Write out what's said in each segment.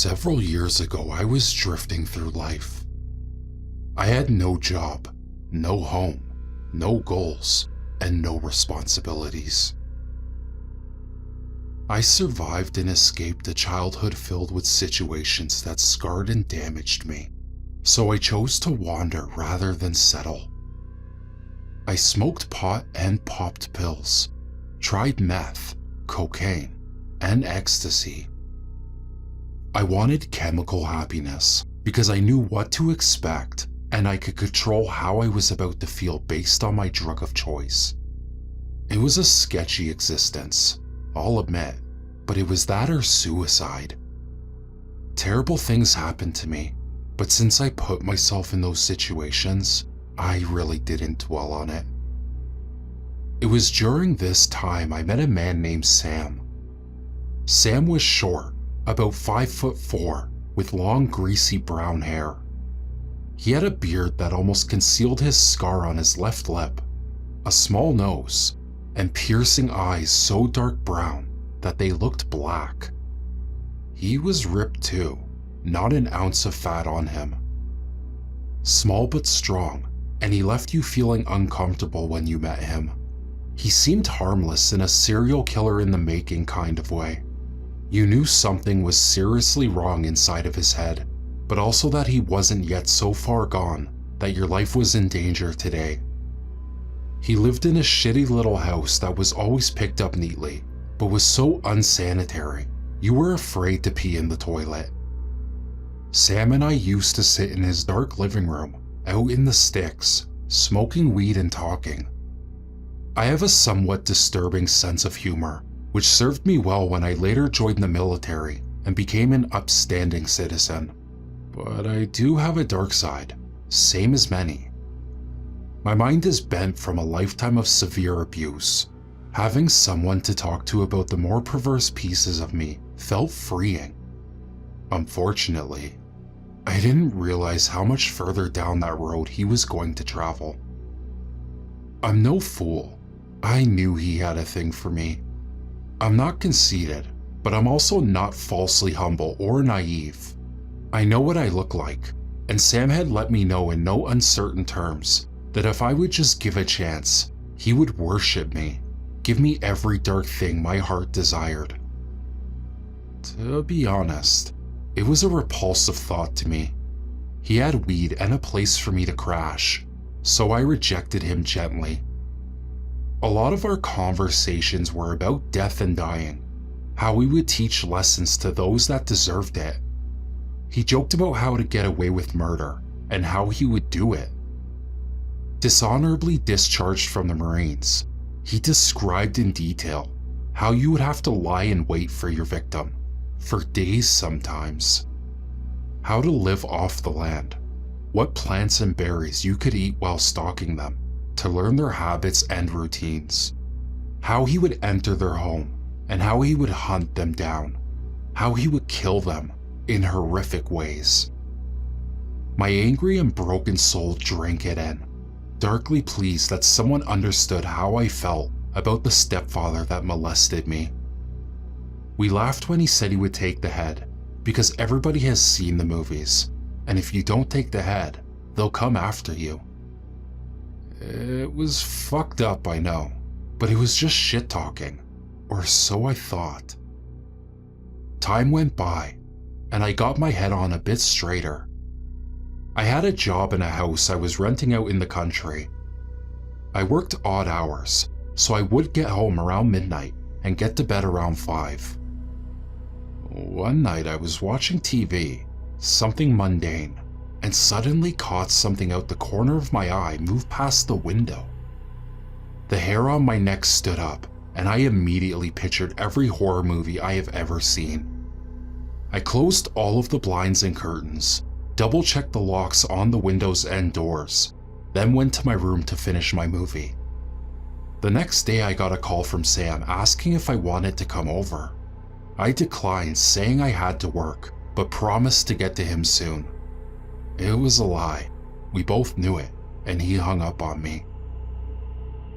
Several years ago, I was drifting through life. I had no job, no home, no goals, and no responsibilities. I survived and escaped a childhood filled with situations that scarred and damaged me, so I chose to wander rather than settle. I smoked pot and popped pills, tried meth, cocaine, and ecstasy. I wanted chemical happiness because I knew what to expect and I could control how I was about to feel based on my drug of choice. It was a sketchy existence, I'll admit, but it was that or suicide. Terrible things happened to me, but since I put myself in those situations, I really didn't dwell on it. It was during this time I met a man named Sam. Sam was short, about 5'4", with long greasy brown hair. He had a beard that almost concealed his scar on his left lip, a small nose, and piercing eyes so dark brown that they looked black. He was ripped too, not an ounce of fat on him. Small but strong, and he left you feeling uncomfortable when you met him. He seemed harmless in a serial killer in the making kind of way. You knew something was seriously wrong inside of his head, but also that he wasn't yet so far gone that your life was in danger today. He lived in a shitty little house that was always picked up neatly, but was so unsanitary, you were afraid to pee in the toilet. Sam and I used to sit in his dark living room, out in the sticks, smoking weed and talking. I have a somewhat disturbing sense of humor, which served me well when I later joined the military and became an upstanding citizen. But I do have a dark side, same as many. My mind is bent from a lifetime of severe abuse. Having someone to talk to about the more perverse pieces of me felt freeing. Unfortunately, I didn't realize how much further down that road he was going to travel. I'm no fool. I knew he had a thing for me. I'm not conceited, but I'm also not falsely humble or naive. I know what I look like, and Sam had let me know in no uncertain terms that if I would just give a chance, he would worship me, give me every dark thing my heart desired. To be honest, it was a repulsive thought to me. He had weed and a place for me to crash, so I rejected him gently. A lot of our conversations were about death and dying, how we would teach lessons to those that deserved it. He joked about how to get away with murder and how he would do it. Dishonorably discharged from the Marines, he described in detail how you would have to lie in wait for your victim, for days sometimes. How to live off the land, what plants and berries you could eat while stalking them, to learn their habits and routines. How he would enter their home and how he would hunt them down. How he would kill them in horrific ways. My angry and broken soul drank it in, darkly pleased that someone understood how I felt about the stepfather that molested me. We laughed when he said he would take the head, because everybody has seen the movies, and if you don't take the head, they'll come after you. It was fucked up, I know, but it was just shit talking, or so I thought. Time went by, and I got my head on a bit straighter. I had a job in a house I was renting out in the country. I worked odd hours, so I would get home around midnight and get to bed around 5. One night I was watching TV, something mundane, and suddenly caught something out the corner of my eye move past the window. The hair on my neck stood up, and I immediately pictured every horror movie I have ever seen. I closed all of the blinds and curtains, double-checked the locks on the windows and doors, then went to my room to finish my movie. The next day I got a call from Sam asking if I wanted to come over. I declined, saying I had to work, but promised to get to him soon. It was a lie. We both knew it, and he hung up on me.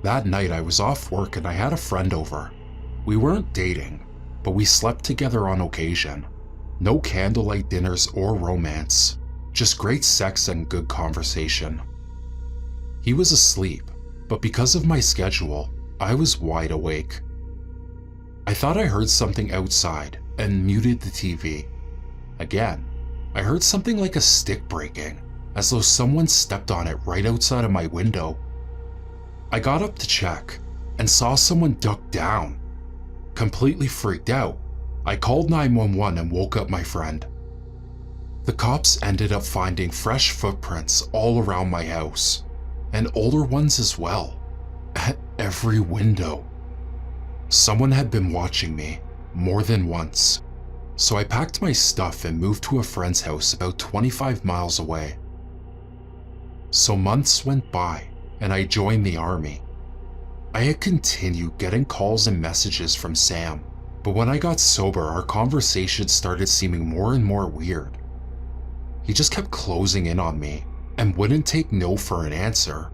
That night I was off work and I had a friend over. We weren't dating, but we slept together on occasion. No candlelight dinners or romance, just great sex and good conversation. He was asleep, but because of my schedule, I was wide awake. I thought I heard something outside and muted the TV. Again, I heard something like a stick breaking, as though someone stepped on it right outside of my window. I got up to check and saw someone duck down. Completely freaked out, I called 911 and woke up my friend. The cops ended up finding fresh footprints all around my house, and older ones as well, at every window. Someone had been watching me more than once, so I packed my stuff and moved to a friend's house about 25 miles away. So months went by and I joined the army. I had continued getting calls and messages from Sam, but when I got sober, our conversations started seeming more and more weird. He just kept closing in on me and wouldn't take no for an answer.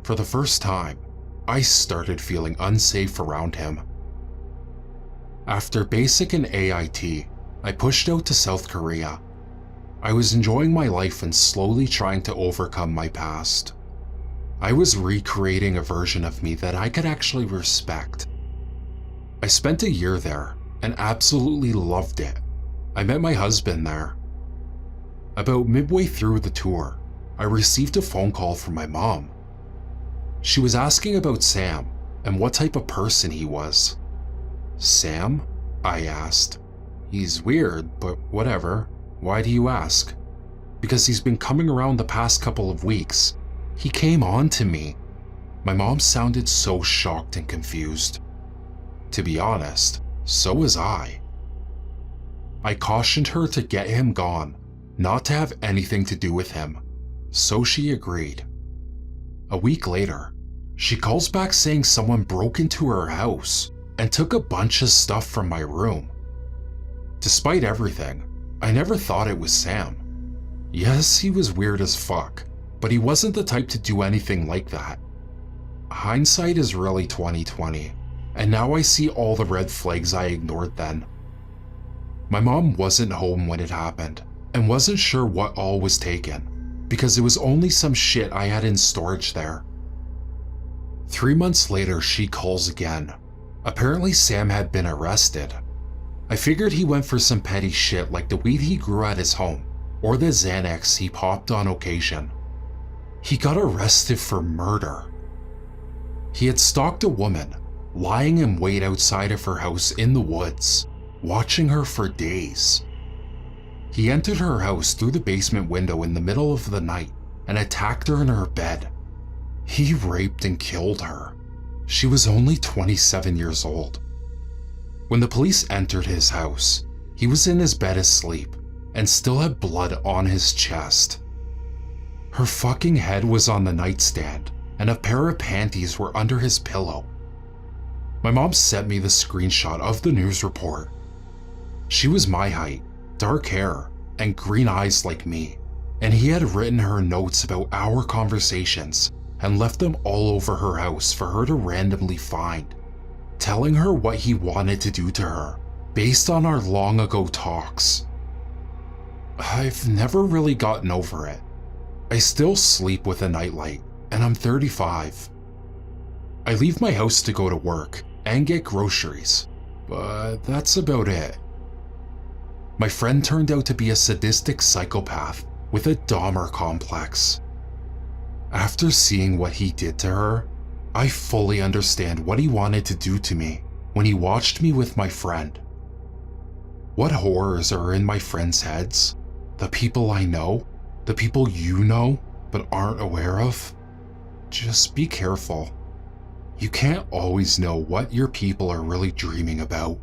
For the first time, I started feeling unsafe around him. After basic and AIT, I pushed out to South Korea. I was enjoying my life and slowly trying to overcome my past. I was recreating a version of me that I could actually respect. I spent a year there and absolutely loved it. I met my husband there. About midway through the tour, I received a phone call from my mom. She was asking about Sam and what type of person he was. Sam? I asked. He's weird, but whatever. Why do you ask? Because he's been coming around the past couple of weeks. He came on to me. My mom sounded so shocked and confused. To be honest, so was I. I cautioned her to get him gone, not to have anything to do with him, so she agreed. A week later, she calls back saying someone broke into her house and took a bunch of stuff from my room. Despite everything, I never thought it was Sam. Yes, he was weird as fuck, but he wasn't the type to do anything like that. Hindsight is really 20/20, and now I see all the red flags I ignored then. My mom wasn't home when it happened, and wasn't sure what all was taken, because it was only some shit I had in storage there. 3 months later, she calls again. Apparently Sam had been arrested. I figured he went for some petty shit like the weed he grew at his home, or the Xanax he popped on occasion. He got arrested for murder. He had stalked a woman, lying in wait outside of her house in the woods, watching her for days. He entered her house through the basement window in the middle of the night and attacked her in her bed. He raped and killed her. She was only 27 years old. When the police entered his house, he was in his bed asleep and still had blood on his chest. Her fucking head was on the nightstand and a pair of panties were under his pillow. My mom sent me the screenshot of the news report. She was my height, dark hair, and green eyes like me, and he had written her notes about our conversations and left them all over her house for her to randomly find, telling her what he wanted to do to her based on our long ago talks. I've never really gotten over it. I still sleep with a nightlight, and I'm 35. I leave my house to go to work and get groceries, but that's about it. My friend turned out to be a sadistic psychopath with a Dahmer complex. After seeing what he did to her, I fully understand what he wanted to do to me when he watched me with my friend. What horrors are in my friends' heads? The people I know? The people you know but aren't aware of? Just be careful. You can't always know what your people are really dreaming about.